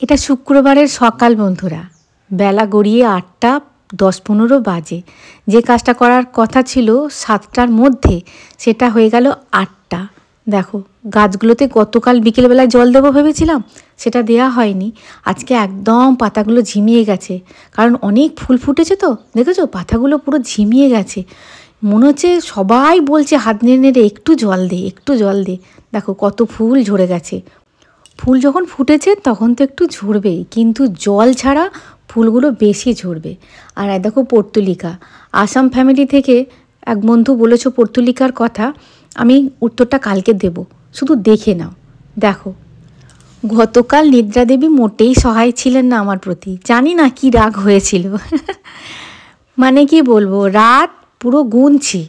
এটা শুক্রবারের সকাল বন্ধুরা, বেলা গড়িয়ে 8:10-15 বাজে। যে কাজটা করার কথা ছিল 7টার মধ্যে, সেটা হয়ে গেল 8টা। দেখো, গাছগুলোতে গতকাল বিকেলবেলায় জল দেবো ভেবেছিলাম, সেটা দেয়া হয়নি। আজকে একদম পাতাগুলো ঝিমিয়ে গেছে, কারণ অনেক ফুল ফুটেছে তো। দেখেছো, পাতাগুলো পুরো ঝিমিয়ে গেছে। মনে হচ্ছে সবাই বলছে হাত নেড়ে নেড়ে একটু জল দে, একটু জল দে। দেখো কত ফুল ঝরে গেছে। ফুল যখন ফুটেছে তখন তো একটু ঝরবেই, কিন্তু জল ছাড়া ফুলগুলো বেশি ঝরবে। আর দেখো পর্তুলিকা, আসাম ফ্যামিলি থেকে এক বন্ধু বলেছো পর্তুলিকার কথা, আমি উত্তরটা কালকে দেব, শুধু দেখে নাও। দেখো, গতকাল নিদ্রা দেবী মোটেই সহায় ছিলেন না আমার প্রতি, জানি না কি রাগ হয়েছিল। মানে কি বলবো, রাত পুরো গুনছি,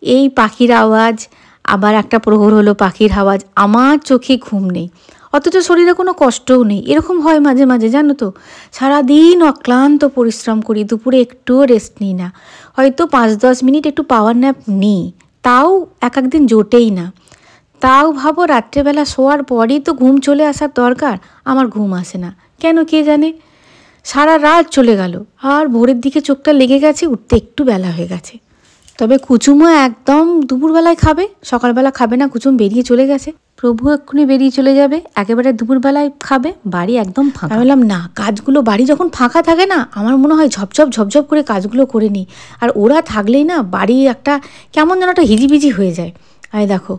এই পাখির আওয়াজ, আবার একটা প্রহর হলো পাখির আওয়াজ, আমার চোখে ঘুম নেই, অথচ শরীরে কোনো কষ্টও নেই। এরকম হয় মাঝে মাঝে, জানো তো। সারাদিন অক্লান্ত পরিশ্রম করি, দুপুরে একটুও রেস্ট নিই না, হয়তো 5-10 মিনিট একটু পাওয়ার ন্যাপ নিই, তাও এক একদিন জোটেই না। তাও ভাবো রাত্রেবেলা শোয়ার পরই তো ঘুম চলে আসার দরকার, আমার ঘুম আসে না কেন কে জানে। সারা রাত চলে গেল, আর ভোরের দিকে চোখটা লেগে গেছে, উঠতে একটু বেলা হয়ে গেছে। তবে কুচুমও একদম দুপুরবেলায় খাবে, সকালবেলা খাবে না। কুচুম বেরিয়ে চলে গেছে, প্রভু এক্ষুনি বেরিয়ে চলে যাবে, একেবারে দুপুরবেলায় খাবে। বাড়ি একদম ফাঁকা। আমি বললাম না, কাজগুলো বাড়ি যখন ফাঁকা থাকে না, আমার মনে হয় ঝপঝপ ঝপঝপ করে কাজগুলো করে নিই। আর ওরা থাকলেই না বাড়ি একটা কেমন যেন একটা হিজিবিজি হয়ে যায়। আর দেখো,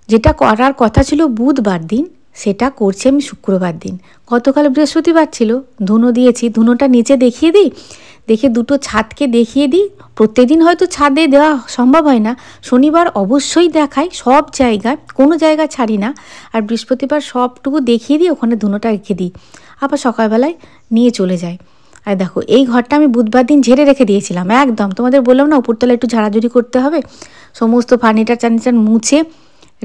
যেটা করার কথা ছিল বুধবার দিন, সেটা করছি আমি শুক্রবার দিন। গতকাল বৃহস্পতিবার ছিল, ধুনো দিয়েছি, ধুনোটা নিচে দেখিয়ে দিই, দেখে দুটো ছাদকে দেখিয়ে দিই। প্রত্যেকদিন হয়তো ছাদে দেওয়া সম্ভব হয় না, শনিবার অবশ্যই দেখাই সব জায়গায়, কোনো জায়গা ছাড়ি না। আর বৃহস্পতিবার সবটুকু দেখিয়ে দিই, ওখানে ধুনোটা রেখে দিই, আবার সকালবেলায় নিয়ে চলে যাই। আর দেখো, এই ঘরটা আমি বুধবার দিন ঝেড়ে রেখে দিয়েছিলাম একদম, তোমাদের বললাম না উপরতলা একটু ঝাড়াঝুড়ি করতে হবে, সমস্ত ফার্নিচার টার্নিচার মুছে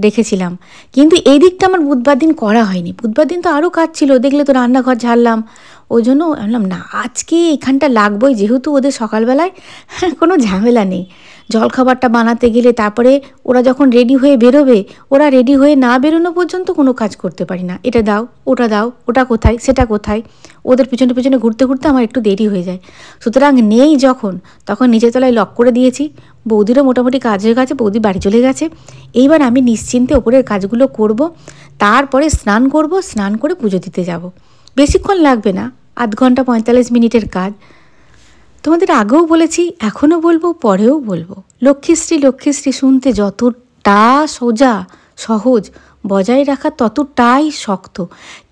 রেখেছিলাম। কিন্তু এই দিকটা আমার বুধবার দিন করা হয়নি। বুধবার দিন তো আরও কাজ ছিল, দেখলে তো রান্নাঘর ঝাড়লাম। ওই জন্য বললাম না, আজকে এখানটা লাগবোই, যেহেতু ওদের সকালবেলায় কোনো ঝামেলা নেই। জলখাবারটা বানাতে গেলে তারপরে ওরা যখন রেডি হয়ে বেরোবে, ওরা রেডি হয়ে না বেরোনো পর্যন্ত কোনো কাজ করতে পারি না। এটা দাও, ওটা কোথায়, সেটা কোথায়, ওদের পিছনে পিছনে ঘুরতে ঘুরতে আমার একটু দেরি হয়ে যায়। সুতরাং নেই যখন, তখন নিচের তলায় লক করে দিয়েছি। বৌদিরও মোটামুটি কাজ হয়ে গেছে, বৌদি বাড়ি চলে গেছে। এইবার আমি নিশ্চিন্তে ওপরের কাজগুলো করব, তারপরে স্নান করব, স্নান করে পুজো দিতে যাব। বেশিক্ষণ লাগবে না, 8 ঘন্টা 45 মিনিটের কাজ। তোমাদের আগেও বলেছি, এখনও বলবো, পরেও বলবো, লক্ষ্মীশ্রী লক্ষ্মীশ্রী শুনতে যতটা সোজা সহজ, বজায় রাখা ততটাই শক্ত।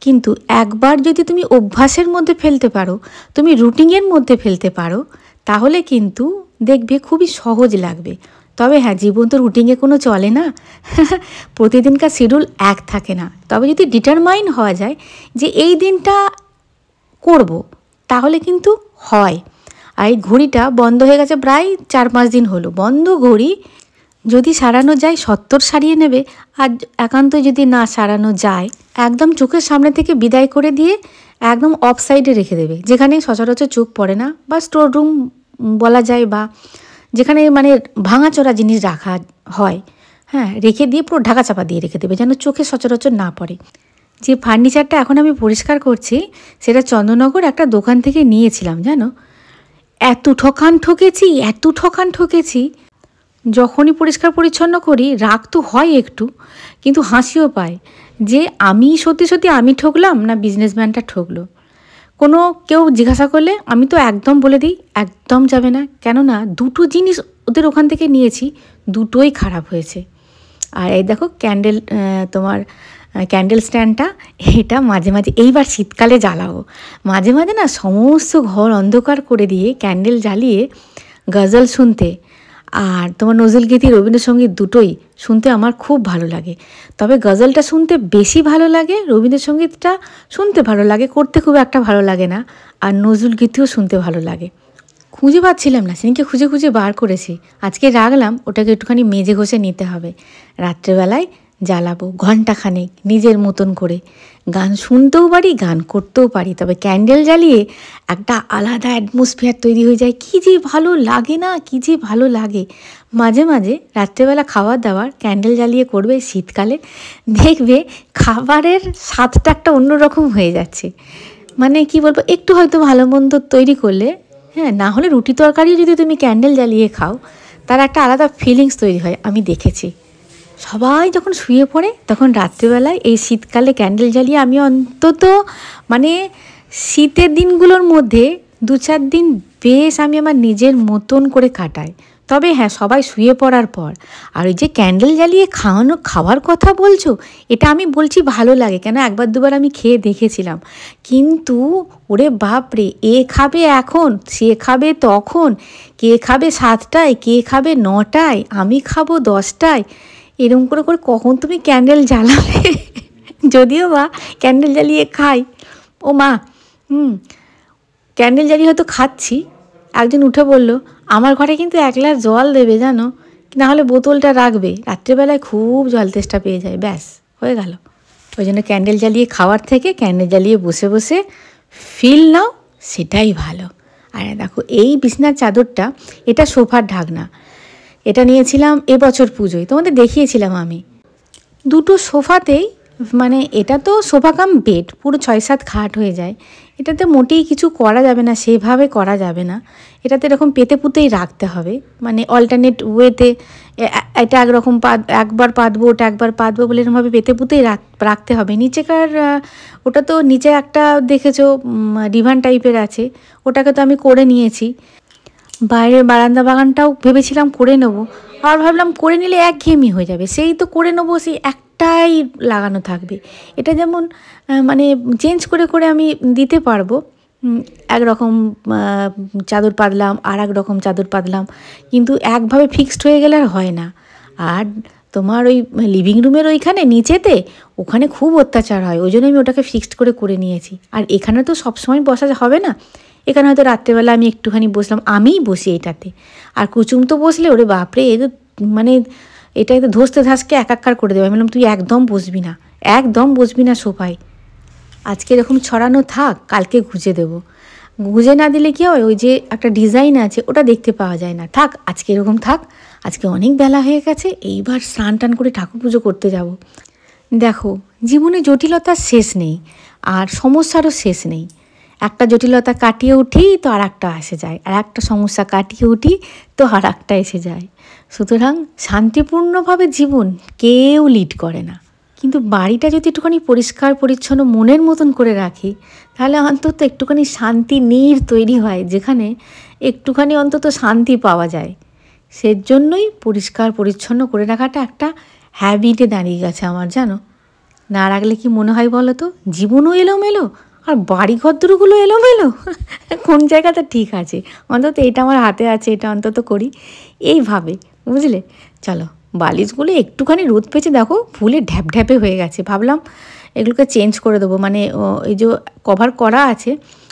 কিন্তু একবার যদি তুমি অভ্যাসের মধ্যে ফেলতে পারো, তুমি রুটিনের মধ্যে ফেলতে পারো, তাহলে কিন্তু দেখবে খুবই সহজ লাগবে। তবে হ্যাঁ, জীবন তো রুটিনে কোনো চলে না, প্রতিদিনকার শিডিউল এক থাকে না। তবে যদি ডিটারমাইন হওয়া যায় যে এই দিনটা করব, তাহলে কিন্তু হয়। আর এই ঘড়িটা বন্ধ হয়ে গেছে প্রায় 4-5 দিন হলো, বন্ধ ঘড়ি। যদি সারানো যায় 70 সারিয়ে নেবে, আর একান্ত যদি না সারানো যায়, একদম চোখের সামনে থেকে বিদায় করে দিয়ে একদম অফ সাইডে রেখে দেবে, যেখানে সচরাচর চোখ পড়ে না, বা স্টোর রুম বলা যায়, বা যেখানে মানে ভাঙাচোরা জিনিস রাখা হয়, হ্যাঁ, রেখে দিয়ে পুরো ঢাকা চাপা দিয়ে রেখে দেবে, যেন চোখে সচরাচর না পড়ে। যে ফার্নিচারটা এখন আমি পরিষ্কার করছি, সেটা চন্দননগর একটা দোকান থেকে নিয়েছিলাম, জানো। এত ঠকান ঠকেছি। যখনই পরিষ্কার পরিচ্ছন্ন করি রাগ তো হয় একটু, কিন্তু হাসিও পায় যে আমি সত্যি সত্যি আমি ঠকলাম না বিজনেসম্যানটা ঠকলো। কেউ জিজ্ঞাসা করলে আমি তো একদম বলে দিই, একদম যাবে না। কেননা দুটো জিনিস ওদের ওখান থেকে নিয়েছি, দুটোই খারাপ হয়েছে। আর এই দেখো ক্যান্ডেল, তোমার ক্যান্ডেল স্ট্যান্ডটা, এটা মাঝে মাঝে এইবার শীতকালে জ্বালাবো। মাঝে মাঝে না সমস্ত ঘর অন্ধকার করে দিয়ে ক্যান্ডেল জ্বালিয়ে গজল শুনতে আর তোমার নজরুলগীতি, রবীন্দ্রসঙ্গীত দুটোই শুনতে আমার খুব ভালো লাগে। তবে গজলটা শুনতে বেশি ভালো লাগে, রবীন্দ্রসঙ্গীতটা শুনতে ভালো লাগে, করতে খুব একটা ভালো লাগে না, আর নজরুলগীতিও শুনতে ভালো লাগে। খুঁজে পাচ্ছিলাম না, সেদিনকে খুঁজে খুঁজে বার করেছি, আজকে রাখলাম, ওটাকে একটুখানি মেজে ঘষে নিতে হবে। রাত্রেবেলায় জ্বালাবো ঘণ্টাখানেক নিজের মতন করে, গান শুনতেও পারি, গান করতেও পারি। তবে ক্যান্ডেল জ্বালিয়ে একটা আলাদা অ্যাটমসফিয়ার তৈরি হয়ে যায়, কী যে ভালো লাগে না, কী যে ভালো লাগে। মাঝে মাঝে রাত্রেবেলা খাবার দাবার ক্যান্ডেল জ্বালিয়ে করবে শীতকালে, দেখবে খাবারের স্বাদটা একটা অন্যরকম হয়ে যাচ্ছে। মানে কি বলবো, একটু হয়তো ভালো মন্দ তৈরি করলে, হ্যাঁ, না হলে রুটি তরকারিও যদি তুমি ক্যান্ডেল জ্বালিয়ে খাও, তার একটা আলাদা ফিলিংস তৈরি হয়। আমি দেখেছি সবাই যখন শুয়ে পড়ে তখন রাত্রিবেলায় এই শীতকালে ক্যান্ডেল জ্বালিয়ে আমি অন্তত মানে শীতের দিনগুলোর মধ্যে 2-4 দিন বেশ আমি আমার নিজের মতন করে কাটাই। তবে হ্যাঁ, সবাই শুয়ে পড়ার পর। আর ওই যে ক্যান্ডেল জ্বালিয়ে খাওয়ার কথা বলছো, এটা আমি বলছি ভালো লাগে, কেন একবার দুবার আমি খেয়ে দেখেছিলাম। কিন্তু ওরে বাপরে, এ খাবে এখন, সে খাবে তখন, কে খাবে 7টায়, কে খাবে 9টায়, আমি খাবো 10টায়, এরকম করে করে কখন তুমি ক্যান্ডেল জ্বালাবে? যদিও বা ক্যান্ডেল জ্বালিয়ে খাই, ও মা, ক্যান্ডেল জ্বালিয়ে হয়তো খাচ্ছি, একজন উঠে বলল, আমার ঘরে কিন্তু 1 গ্লাস জল দেবে জানো, নাহলে বোতলটা রাখবে, রাত্রেবেলায় খুব জল তেষ্টা পেয়ে যায়। ব্যাস হয়ে গেল। ওই জন্য ক্যান্ডেল জ্বালিয়ে খাওয়ার থেকে ক্যান্ডেল জ্বালিয়ে বসে বসে ফিল নাও, সেটাই ভালো। আর দেখো এই বিছনার চাদরটা, এটা সোফার ঢাকনা, এটা নিয়েছিলাম এবছর পুজোয়, তোমাদের দেখিয়েছিলাম আমি। 2টো সোফাতেই, মানে এটা তো সোফা কাম বেড, পুরো 6-7 খাট হয়ে যায়। এটাতে মোটেই কিছু করা যাবে না, সেভাবে করা যাবে না। এটাতে এরকম পেতে পুঁতেই রাখতে হবে, মানে অল্টারনেট ওয়েতে, এটা একরকম একবার পাতবো, ওটা একবার পাতবো বলে এরকমভাবে পেতে পুঁতেই রাখতে হবে। নিচেকার ওটা তো নিচে একটা দেখেছো ডিভান টাইপের আছে, ওটাকে তো আমি করে নিয়েছি। বাইরের বারান্দা বাগানটাও ভেবেছিলাম করে নেবো, আর ভাবলাম করে নিলে একঘেয়েমি হয়ে যাবে, সেই তো করে নেবো, সেই একটাই লাগানো থাকবে। এটা যেমন মানে চেঞ্জ করে করে আমি দিতে পারবো, একরকম চাদর পাতলাম আর এক রকম চাদর পাতলাম, কিন্তু একভাবে ফিক্সড হয়ে গেলে আর হয় না। আর তোমার ওই লিভিং রুমের ওইখানে নিচেতে, ওখানে খুব অত্যাচার হয়, ওই জন্য আমি ওটাকে ফিক্সড করে নিয়েছি। আর এখানে তো সবসময় বসা হবে না, এখানে হয়তো রাত্রেবেলা আমি একটুখানি বসলাম, আমিই বসি এটাতে। আর কুচুম তো বসলে ওরে বাপরে, এ তো মানে এটা তো ধসতে ধাসকে একাকার করে দেবে। আমি বললাম তুই একদম বসবি না সোফায়, আজকে এরকম ছড়ানো থাক, কালকে গুঁজে দেবো। গুঁজে না দিলে কি হয়, ওই যে একটা ডিজাইন আছে ওটা দেখতে পাওয়া যায় না। থাক, আজকে এরকম থাক, আজকে অনেক বেলা হয়ে গেছে, এইবার স্নান টান করে ঠাকুর পুজো করতে যাব। দেখো, জীবনে জটিলতার শেষ নেই, আর সমস্যারও শেষ নেই। একটা জটিলতা কাটিয়ে উঠি তো আর একটা এসে যায়, আর একটা সমস্যা কাটিয়ে উঠি তো আর একটা এসে যায়। সুতরাং শান্তিপূর্ণভাবে জীবন কেউ লিড করে না, কিন্তু বাড়িটা যদি একটুখানি পরিষ্কার পরিচ্ছন্ন মনের মতন করে রাখি, তাহলে অন্তত একটুখানি শান্তি নীড় তৈরি হয়, যেখানে একটুখানি অন্তত শান্তি পাওয়া যায়। সেজন্যই পরিষ্কার পরিচ্ছন্ন করে রাখাটা একটা হ্যাবিটে দাঁড়িয়ে গেছে আমার, জানো। না রাখলে কি মনে হয় বলো তো, জীবনও এলোমেলো আর বাড়িঘরগুলো এলোমেলো। কোন জায়গাটা ঠিক আছে, অন্তত এটা আমার হাতে আছে, এটা অন্তত করি, এইভাবে, বুঝলে। চলো, বালিশগুলো একটুখানি রোদ পেয়েছে, দেখো ফুলে ঢ্যাপঢ্যাপে হয়ে গেছে। ভাবলাম এগুলোকে চেঞ্জ করে দেবো, মানে এই যে কভার করা আছে,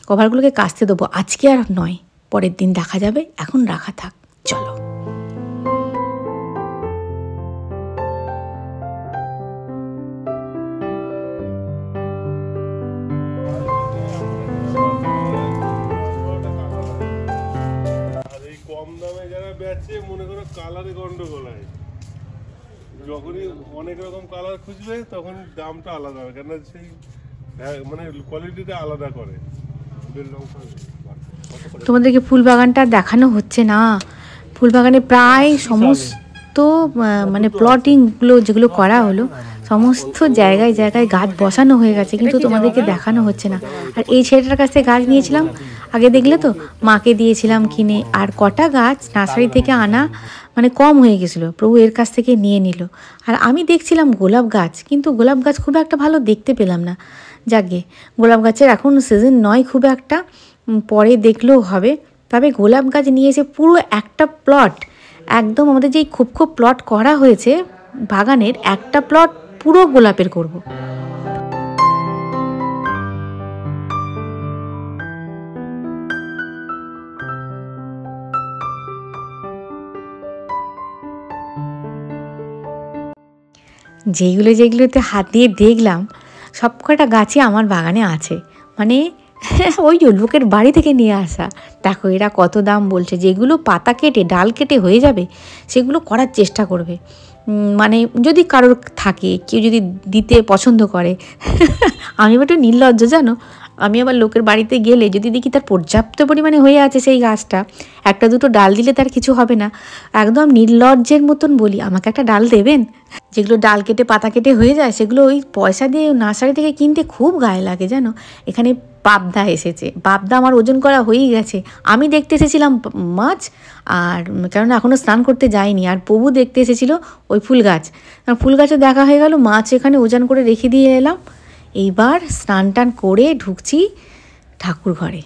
কভারগুলোকে কাচতে দেবো। আজকে আর নয়, পরের দিন দেখা যাবে, এখন রাখা থাক। চলো। মনে করো কালারে গন্ডগোল হয়, যখনই অনেক রকম কালার খুঁজবে তখন দামটা আলাদা হবে, কেন সেই মানে কোয়ালিটিটা আলাদা করে। তোমাদেরকে ফুল বাগানটা দেখানো হচ্ছে না, ফুল বাগানে প্রায় সমস্ত মানে প্লটিংগুলো যেগুলো করা হলো, সমস্ত জায়গায় জায়গায় গাছ বসানো হয়ে গেছে, কিন্তু তোমাদেরকে দেখানো হচ্ছে না। আর এই ছেলেটার কাছ থেকে গাছ নিয়েছিলাম, আগে দেখলে তো, মাকে দিয়েছিলাম কিনে, আর কটা গাছ নার্সারি থেকে আনা মানে কম হয়ে গেছিলো, প্রভু এর কাছ থেকে নিয়ে নিল। আর আমি দেখছিলাম গোলাপ গাছ, কিন্তু গোলাপ গাছ খুব একটা ভালো দেখতে পেলাম না। যাকে গোলাপ গাছের এখন সিজন নয় খুব একটা, পরে দেখলেও হবে। তবে গোলাপ গাছ নিয়ে এসে পুরো একটা প্লট, একদম আমাদের যেই খুব প্লট করা হয়েছে বাগানের, একটা প্লট পুরো গোলাপের করব। যেগুলোতে হাত দিয়ে দেখলাম, সব কটা গাছই আমার বাগানে আছে, মানে ওই লোকের বাড়ি থেকে নিয়ে আসা। দেখো এরা কত দাম বলছে, যেগুলো পাতা কেটে ডাল কেটে হয়ে যাবে সেগুলো করার চেষ্টা করবে, মানে যদি কারোর থাকে, কেউ যদি দিতে পছন্দ করে। আমি একটু নির্লজ্জ জানো, আমি আবার লোকের বাড়িতে গেলে যদি দেখি তার পর্যাপ্ত পরিমাণে হয়ে আছে সেই গাছটা, একটা দুটো ডাল দিলে তার কিছু হবে না, একদম নির্লজ্জের মতন বলি আমাকে একটা ডাল দেবেন। যেগুলো ডাল কেটে পাতা কেটে হয়ে যায় সেগুলো ওই পয়সা দিয়ে নার্সারি থেকে কিনতে খুব গায়ে লাগে জানো। এখানে পাবদা এসেছে, পাবদা আমার ওজন করা হয়েই গেছে। আমি দেখতে এসেছিলাম মাছ, আর কেননা এখনও স্নান করতে যাইনি, আর প্রভু দেখতে এসেছিল ওই ফুল গাছ। ফুল গাছে দেখা হয়ে গেল, মাছ এখানে ওজন করে রেখে দিয়ে এলাম। এইবার স্নান টান করে ঢুকছি ঠাকুর ঘরে।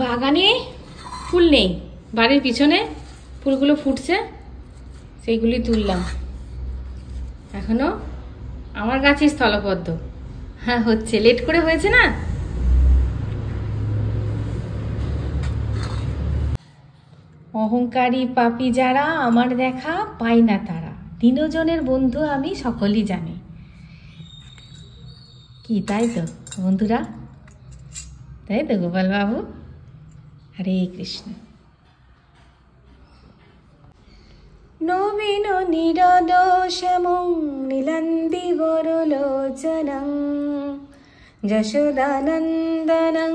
বাগানে ফুল নেই, বাড়ির পিছনে ফুলগুলো ফুটছে, সেইগুলি তুললাম। এখনো আমার গাছে স্থলপদ্ম, হ্যাঁ হচ্ছে, লেট করে হয়েছে না। অহংকারী পাপী যারা আমার দেখা পায় না তারা, দীনজনের বন্ধু আমি সকলই জানি। কি তাই তো বন্ধুরা, তাই তো গোপাল বাবু। হরে কৃষ্ণ। নবীন নিরদোষমং নীলান্দি বরলোচনং যশোদানন্দনং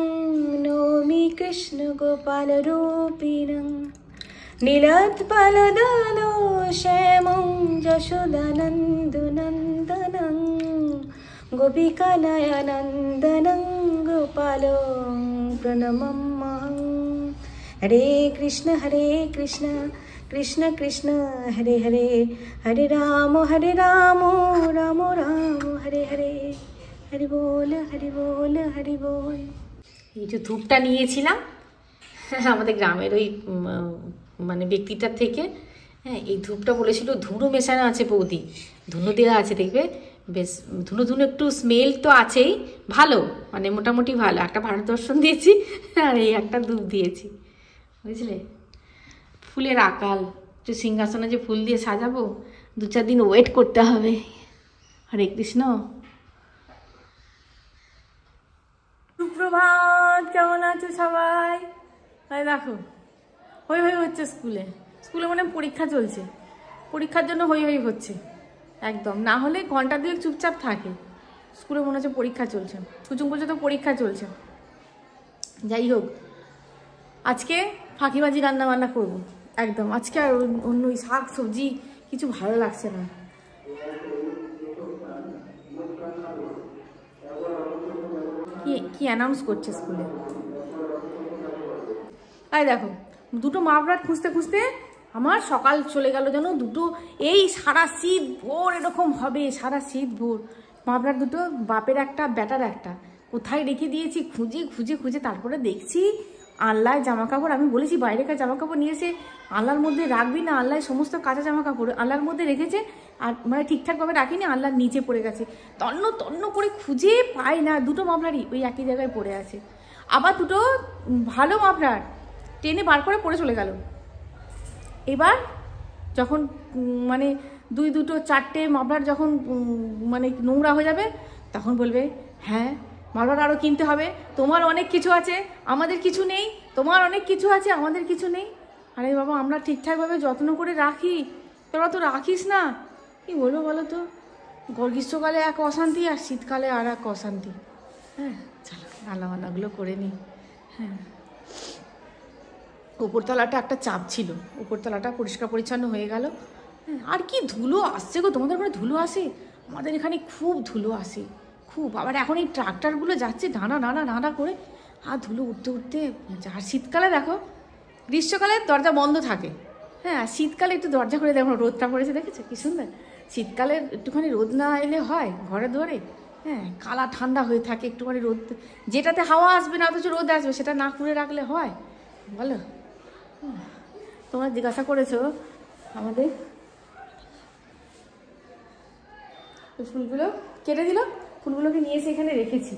নৌমি কৃষ্ণ গোপাল রূপিণং নীলোৎপলদোষমং যশোদানন্দনন্দনং গোপিকানয়নন্দনং গোপালং প্রণমাম্যহং। হরে কৃষ্ণ কৃষ্ণ কৃষ্ণ হরে হরে, হরে রাম রাম রাম হরে হরে, হরি বল হরি বল হরি বল। এই যে ধূপটা নিয়েছিলাম আমাদের গ্রামের ওই মানে ব্যক্তিটার থেকে, হ্যাঁ এই ধূপটা বলেছিল ধুনো মেশানো আছে বৌদি, ধুনো দেওয়া আছে, দেখবে বেশ ধুনো ধুনো একটু স্মেল তো আছেই, ভালো মানে মোটামুটি ভালো। একটা ভারত দর্শন দিয়েছি আর এই একটা ধূপ দিয়েছি, বুঝলে। ফুলের আকাল, যে সিংহাসনে যে ফুল দিয়ে সাজাবো 2-4 দিন ওয়েট করতে হবে। হরে কৃষ্ণ। সুপ্রভাত, কেমন আছো সবাই? তাই দেখো হই হই হচ্ছে স্কুলে, স্কুলে মানে পরীক্ষা চলছে, পরীক্ষার জন্য হই হই হচ্ছে একদম, না হলে ঘন্টা 2 চুপচাপ থাকে। স্কুলে মনে হচ্ছে পরীক্ষা চলছে, কুচুম কুচু তো পরীক্ষা চলছে। যাই হোক, আজকে ফাঁকিবাজি রান্না বান্না করবো একদম। আজকে আর অন্য শাক সবজি কিছু ভালো লাগছে না। কি অ্যানাউন্স করছে স্কুলে? তাই দেখো, দুটো মাপরাট খুঁজতে খুঁজতে আমার সকাল চলে গেল যেন। দুটো এই সারা শীত ভোর এরকম হবে, সারা শীত ভোর মাপরাট দুটো, বাপের একটা ব্যাটার একটা, কোথায় রেখে দিয়েছি খুঁজে খুঁজে খুঁজে তারপরে দেখছি আল্লাহ জামা কাপড়। আমি বলেছি বাইরেকার জামা কাপড় নিয়ে এসে আল্লাহর মধ্যে রাখবি না, আল্লাহ সমস্ত কাঁচা জামা কাপড় আল্লাহর মধ্যে রেখেছে, আর মানে ঠিকঠাকভাবে রাখিনি, আল্লাহর নিচে পড়ে গেছে। তন্ন তন্ন করে খুঁজে পাই না, দুটো মাফলারই ওই একই জায়গায় পড়ে আছে। আবার দুটো ভালো মাফলার টেনে বার করে পড়ে চলে গেল। এবার যখন মানে 2-4টে মাফলার যখন মানে নোংরা হয়ে যাবে তখন বলবে হ্যাঁ মাফলার আরও কিনতে হবে, তোমার অনেক কিছু আছে আমাদের কিছু নেই, তোমার অনেক কিছু আছে আমাদের কিছু নেই। আরে বাবা, আমরা ঠিকঠাকভাবে যত্ন করে রাখি, তোরা তো রাখিস না। কি বলবো বলো তো, গ্রীষ্মকালে এক অশান্তি আর শীতকালে আর এক অশান্তি। হ্যাঁ চলো রান্নাবান্নাগুলো করে নিই। হ্যাঁ, উপরতলাটা একটা চাপ ছিল, উপরতলাটা পরিষ্কার পরিচ্ছন্ন হয়ে গেল, আর কি ধুলো আসছে গো, তোমাদের ওখানে ধুলো আসে? আমাদের এখানে খুব ধুলো আসে, খুব। আবার এখন এই ট্রাক্টরগুলো যাচ্ছে ডানা ডানা ডানা করে, আর ধুলো উঠতে উঠতে। আর শীতকালে দেখো, গ্রীষ্মকালে দরজা বন্ধ থাকে, হ্যাঁ, শীতকালে একটু দরজা করে দেখো, রোদটা পড়েছে দেখেছো কি সুন্দর। শীতকালে একটুখানি রোদ না এলে হয় ঘরে ধরে, হ্যাঁ, কালা ঠান্ডা হয়ে থাকে, একটুখানি রোদ, যেটাতে হাওয়া আসবে না অথচ রোদ আসবে, সেটা না খুলে রাখলে হয় বলো? তোমরা জিজ্ঞাসা করেছো আমাদের, ফুলগুলো কেটে দিল, ফুলগুলোকে নিয়ে এসে এখানে রেখেছি।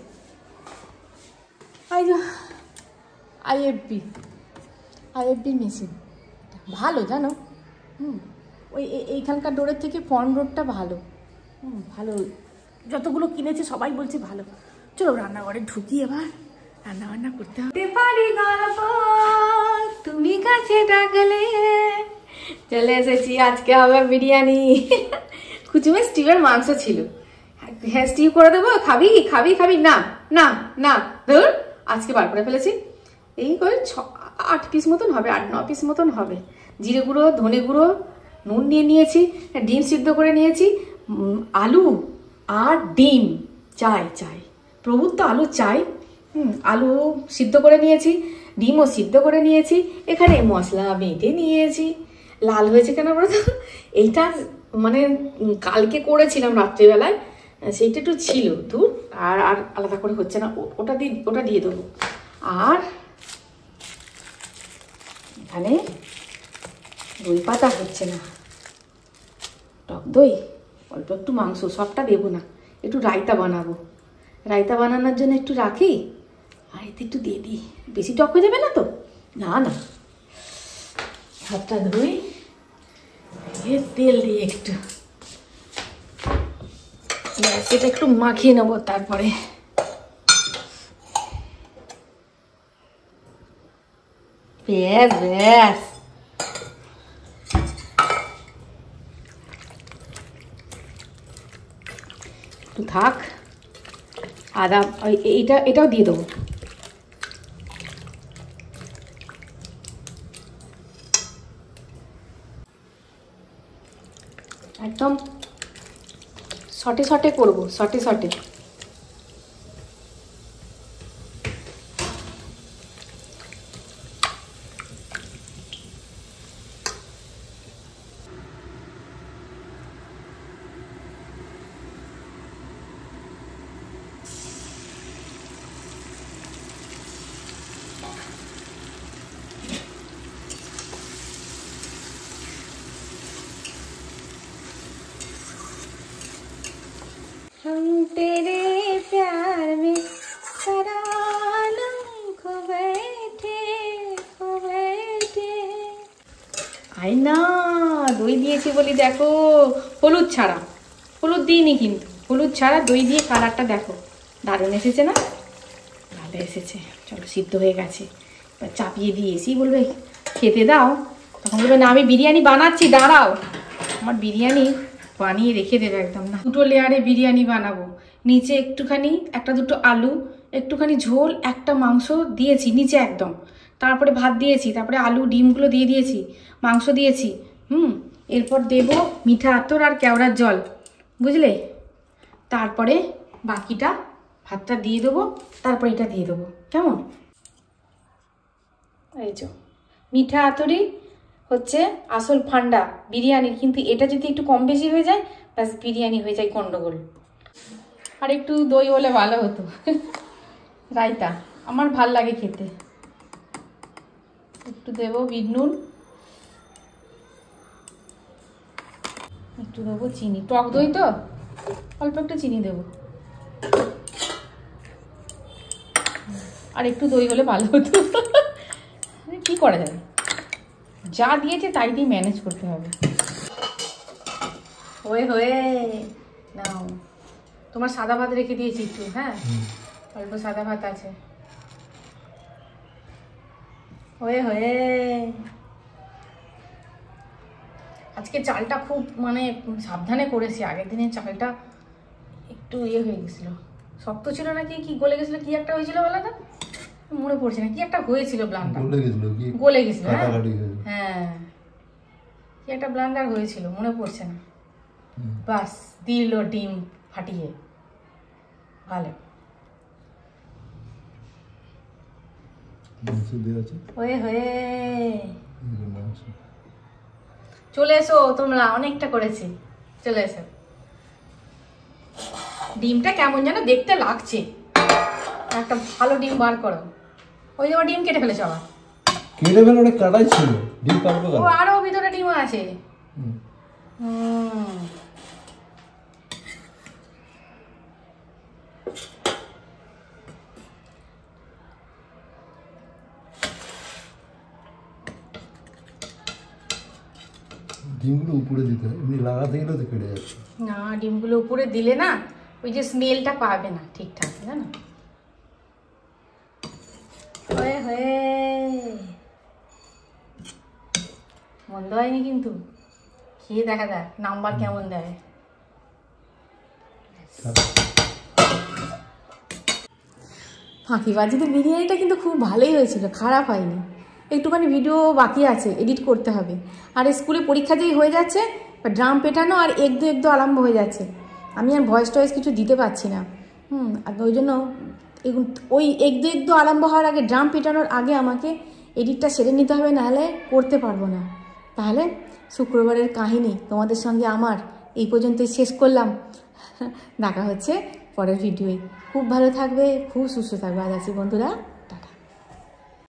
আইএফবি মেশিন ভালো জানো, ওই এইখানকার ডোরের থেকে ফর্ম রোডটা ভালো, ভালো। যতগুলো কিনেছে সবাই বলছে ভালো। চলো রান্নাঘরে ঢুকি, এবার রান্না বান্না করতে হবে। তুমি কাছে ডাকলে চলে এসেছি, আজকে হবে বিরিয়ানি। কুচুমে স্টিভের মাংস ছিল, হ্যাঁ স্টিভ করে দেবো, খাবি খাবি খাবি? না না না, ধর আজকে বার করে ফেলেছি। এই করে 8 পিস মতন হবে, 8-9 পিস মতন হবে। জিরে গুঁড়ো, ধনে গুঁড়ো, নুন নিয়ে নিয়েছি, ডিম সিদ্ধ করে নিয়েছি, আলু আর ডিম চাই প্রভুর তো আলু চাই। আলু সিদ্ধ করে নিয়েছি, ডিমও সিদ্ধ করে নিয়েছি, এখানে মশলা বেটে নিয়েছি। লাল হয়েছে কেন বলতো? এইটা মানে কালকে করেছিলাম রাত্রিবেলায়, সেইটা একটু ছিল দূর, আর আলাদা করে হচ্ছে না, ওটা দিয়ে দেবো। আর এখানে দই পাতা হচ্ছে না, টক দই, অল্প একটু মাংস, সবটা দেবো না, একটু রায়তা বানাবো। রায়তা বানানোর জন্য একটু রাখি, আর এতে একটু দিয়ে দিই, বেশি টক হয়ে যাবে না তো? না না, হাতটা ধুই, তেল দিয়ে একটু সেটা একটু মাখিয়ে নেবো, তারপরে ব্যাস ব্যাস। একটু থাক, আদা এটাও দিয়ে দেবো। একদম শটে শটে করবো, শটে শটে। हम तेरे प्यार में सारा आलम खो बैठे আই না, দই দিয়েছি বলি দেখো, হলুদ ছাড়া, হলুদ দিইনি কিন্তু, হলুদ ছাড়া দই দিয়ে কালারটা দেখো, দারুণ এসেছে না? ভালো এসেছে। চলো, সিদ্ধ হয়ে গেছে, এবার চাপিয়ে দিয়েছি, বলবে খেতে দাও, তখন বলবে না আমি বিরিয়ানি বানাচ্ছি, দাঁড়াও। আমার বিরিয়ানি বানিয়ে রেখে দেবে একদম। না, 2 লেয়ারে বিরিয়ানি বানাবো, নিচে একটুখানি 1-2 আলু, একটুখানি ঝোল, একটা মাংস দিয়েছি নিচে একদম, তারপরে ভাত দিয়েছি, তারপরে আলু ডিমগুলো দিয়ে দিয়েছি, মাংস দিয়েছি, এরপর দেব মিঠা আতর আর কেওড়ার জল, বুঝলে? তারপরে বাকিটা ভাতটা দিয়ে দেবো, তারপরে এটা দিয়ে দেবো, কেমন? এই যে মিঠা আতরই হচ্ছে আসল ফান্ডা বিরিয়ানির, কিন্তু এটা যদি একটু কম বেশি হয়ে যায় ব্যাস বিরিয়ানি হয়ে যায় গন্ডগোল। আর একটু দই হলে ভালো হতো, রায়তা আমার ভাল লাগে খেতে। একটু দেবো বিট নুন, একটু দেবো চিনি, টক দই তো অল্প একটু চিনি দেবো, আর একটু দই হলে ভালো হতো। কি করা যাবে, যা দিয়েছে তাই দিয়ে ম্যানেজ করতে হবে। হয়ে নাও, তোমার সাদা ভাত রেখে দিয়েছি একটু, হ্যাঁ অল্প সাদা ভাত আছে। হয়ে আজকে চালটা খুব মানে সাবধানে করেছি, আগের দিনের চালটা একটু ইয়ে হয়ে গেছিল, শক্ত ছিল নাকি কি গলে গেছিল, কি একটা হয়েছিল বলো না, মনে পড়ছে না, কি একটা হয়েছিল, ব্লানটা গলে গেছিল, হ্যাঁ কি একটা ব্লান্ডার হয়েছিল মনে পড়ছে না, বাস দিল ডিম ফাটিয়ে। ভালো হয়ে হয়ে চলে এসো তোমরা, অনেকটা করেছি, চলে এসো। ডিমটা কেমন যেন দেখতে লাগছে, একটা ভালো ডিম বার করো। ওই যে ডিম কেটে ফেলেছো আবার। কেটে ফেলে ওটা কাটাই ছিল, ডিম পারবো ও আরো ভিতরে ডিম আছে। ডিমগুলো উপরে দিতে হয়, এমনি লাগাতে গেলে তো কেটে যাচ্ছে। না ডিমগুলো উপরে দিলে না ওই যে স্মেলটা পাবে না ঠিকঠাক, জানো। হয়ে হয়ে মন্দ হয়নি কিন্তু, খেয়ে দেখা যাক নাম্বার কেমন দেয়। ফাঁকিবাজিতে বিরিয়ানিটা কিন্তু খুব ভালোই হয়েছিল, খারাপ হয়নি। একটুখানি ভিডিও বাকি আছে, এডিট করতে হবে। আর স্কুলে পরীক্ষা যেই হয়ে যাচ্ছে, ড্রাম পেটানো আর এক দু আরম্ভ হয়ে যাচ্ছে, আমি আর ভয়েস টয়েস কিছু দিতে পারছি না। আর ওই জন্য ওই এক দু আরম্ভ হওয়ার আগে, ড্রাম পেটানোর আগে আমাকে এডিটটা সেরে নিতে হবে, নাহলে করতে পারবো না। তাহলে শুক্রবারের কাহিনী তোমাদের সঙ্গে আমার এই পর্যন্তই শেষ করলাম। দেখা হচ্ছে পরের ভিডিওয়। খুব ভালো থাকবে, খুব সুস্থ থাকবে। আজ আছি বন্ধুরা।